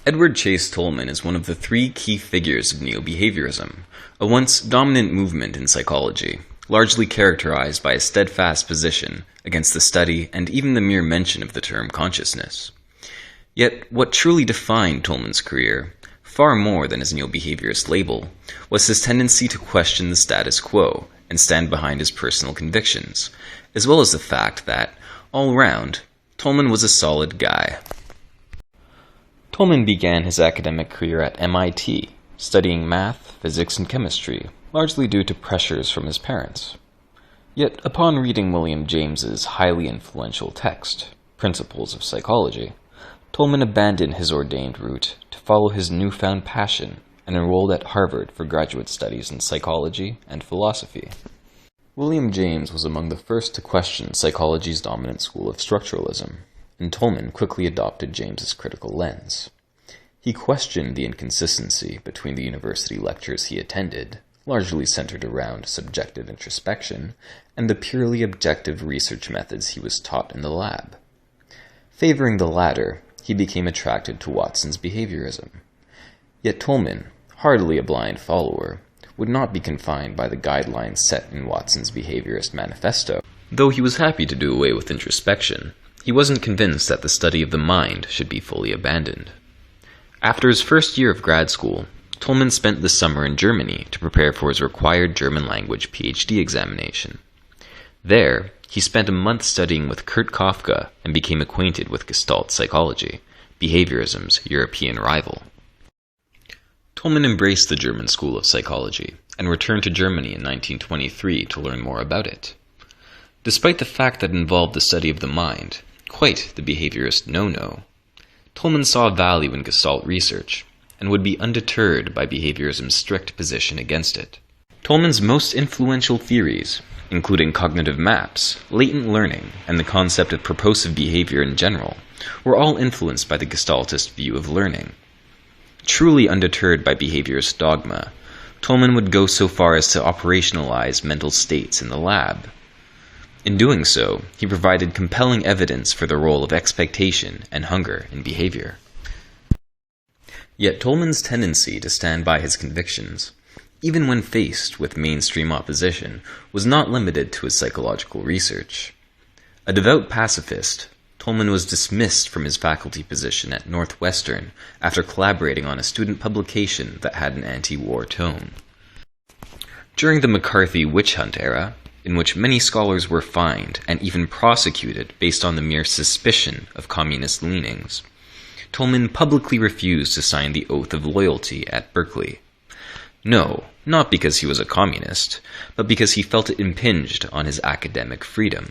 Edward Chase Tolman is one of the three key figures of Neobehaviorism, a once dominant movement in psychology, largely characterized by a steadfast position against the study and even the mere mention of the term consciousness. Yet, what truly defined Tolman's career, far more than his Neobehaviorist label, was his tendency to question the status quo and stand behind his personal convictions, as well as the fact that, all round, Tolman was a solid guy. Tolman began his academic career at MIT, studying math, physics, and chemistry, largely due to pressures from his parents. Yet, upon reading William James's highly influential text, Principles of Psychology, Tolman abandoned his ordained route to follow his newfound passion and enrolled at Harvard for graduate studies in psychology and philosophy. William James was among the first to question psychology's dominant school of structuralism, and Tolman quickly adopted James's critical lens. He questioned the inconsistency between the university lectures he attended, largely centered around subjective introspection, and the purely objective research methods he was taught in the lab. Favoring the latter, he became attracted to Watson's behaviorism. Yet Tolman, hardly a blind follower, would not be confined by the guidelines set in Watson's behaviorist manifesto. Though he was happy to do away with introspection, he wasn't convinced that the study of the mind should be fully abandoned. After his first year of grad school, Tolman spent the summer in Germany to prepare for his required German language PhD examination. There, he spent a month studying with Kurt Kafka and became acquainted with Gestalt psychology, behaviorism's European rival. Tolman embraced the German school of psychology and returned to Germany in 1923 to learn more about it. Despite the fact that it involved the study of the mind, quite the behaviorist no-no, Tolman saw value in Gestalt research and would be undeterred by behaviorism's strict position against it. Tolman's most influential theories, including cognitive maps, latent learning, and the concept of purposive behavior in general, were all influenced by the Gestaltist view of learning. Truly undeterred by behaviorist dogma, Tolman would go so far as to operationalize mental states in the lab. In doing so, he provided compelling evidence for the role of expectation and hunger in behavior. Yet Tolman's tendency to stand by his convictions, even when faced with mainstream opposition, was not limited to his psychological research. A devout pacifist, Tolman was dismissed from his faculty position at Northwestern after collaborating on a student publication that had an anti-war tone. During the McCarthy witch hunt era, in which many scholars were fined and even prosecuted based on the mere suspicion of communist leanings, Tolman publicly refused to sign the Oath of Loyalty at Berkeley. No, not because he was a communist, but because he felt it impinged on his academic freedom.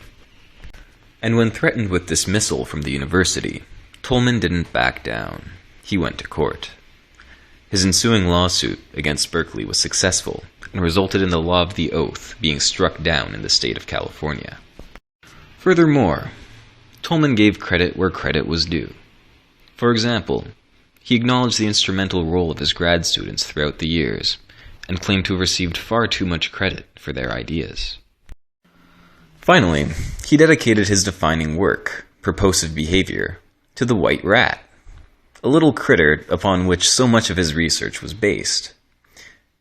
And when threatened with dismissal from the university, Tolman didn't back down. He went to court. His ensuing lawsuit against Berkeley was successful and resulted in the law of the oath being struck down in the state of California. Furthermore, Tolman gave credit where credit was due. For example, he acknowledged the instrumental role of his grad students throughout the years and claimed to have received far too much credit for their ideas. Finally, he dedicated his defining work, Purposive Behavior, to the white rat, a little critter upon which so much of his research was based.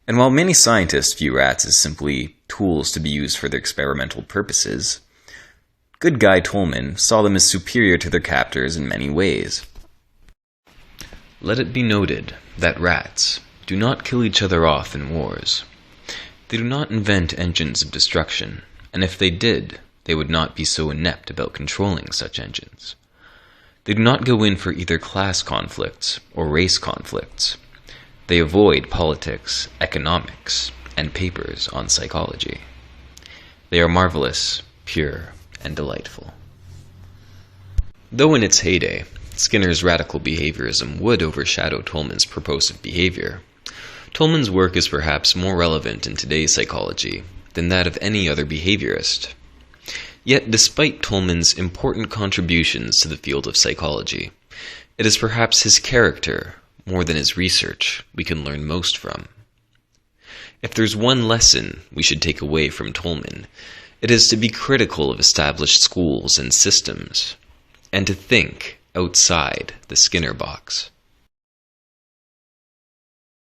And while many scientists view rats as simply tools to be used for their experimental purposes, good guy Tolman saw them as superior to their captors in many ways. Let it be noted that rats do not kill each other off in wars. They do not invent engines of destruction, and if they did, they would not be so inept about controlling such engines. They do not go in for either class conflicts or race conflicts. They avoid politics, economics, and papers on psychology. They are marvelous, pure, and delightful. Though in its heyday, Skinner's radical behaviorism would overshadow Tolman's purposive behavior, Tolman's work is perhaps more relevant in today's psychology than that of any other behaviorist. Yet, despite Tolman's important contributions to the field of psychology, it is perhaps his character, more than his research, we can learn most from. If there's one lesson we should take away from Tolman, it is to be critical of established schools and systems, and to think outside the Skinner box.